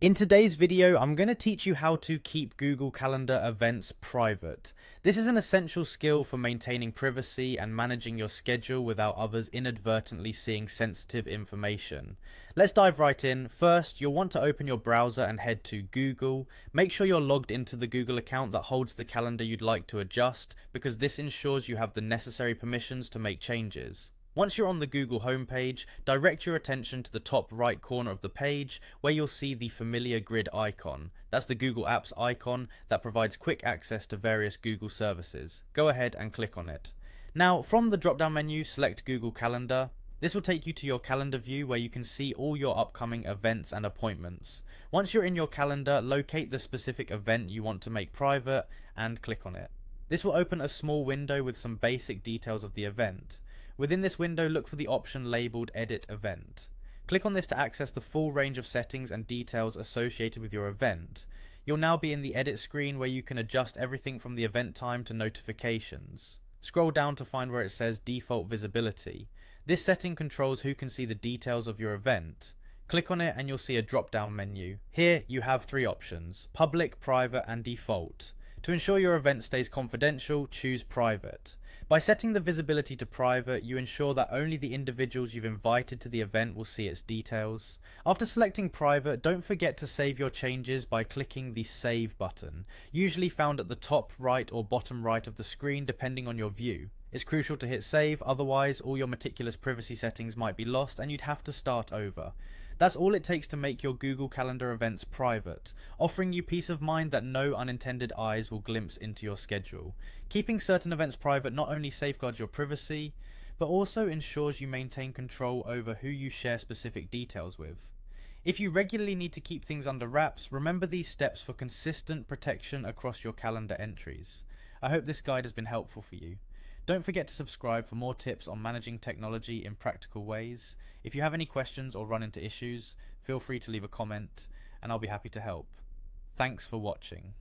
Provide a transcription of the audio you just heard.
In today's video, I'm going to teach you how to keep Google Calendar events private. This is an essential skill for maintaining privacy and managing your schedule without others inadvertently seeing sensitive information. Let's dive right in. First, you'll want to open your browser and head to Google. Make sure you're logged into the Google account that holds the calendar you'd like to adjust, because this ensures you have the necessary permissions to make changes. Once you're on the Google homepage, direct your attention to the top right corner of the page where you'll see the familiar grid icon. That's the Google Apps icon that provides quick access to various Google services. Go ahead and click on it. Now, from the drop-down menu, select Google Calendar. This will take you to your calendar view where you can see all your upcoming events and appointments. Once you're in your calendar, locate the specific event you want to make private and click on it. This will open a small window with some basic details of the event. Within this window, look for the option labeled Edit Event. Click on this to access the full range of settings and details associated with your event. You'll now be in the edit screen where you can adjust everything from the event time to notifications. Scroll down to find where it says Default Visibility. This setting controls who can see the details of your event. Click on it and you'll see a drop-down menu. Here you have three options: Public, Private and Default. To ensure your event stays confidential, choose Private. By setting the visibility to private, you ensure that only the individuals you've invited to the event will see its details. After selecting private, don't forget to save your changes by clicking the Save button, usually found at the top right or bottom right of the screen depending on your view. It's crucial to hit save, otherwise all your meticulous privacy settings might be lost and you'd have to start over. That's all it takes to make your Google Calendar events private, offering you peace of mind that no unintended eyes will glimpse into your schedule. Keeping certain events private not only safeguards your privacy, but also ensures you maintain control over who you share specific details with. If you regularly need to keep things under wraps, remember these steps for consistent protection across your calendar entries. I hope this guide has been helpful for you. Don't forget to subscribe for more tips on managing technology in practical ways. If you have any questions or run into issues, feel free to leave a comment and I'll be happy to help. Thanks for watching.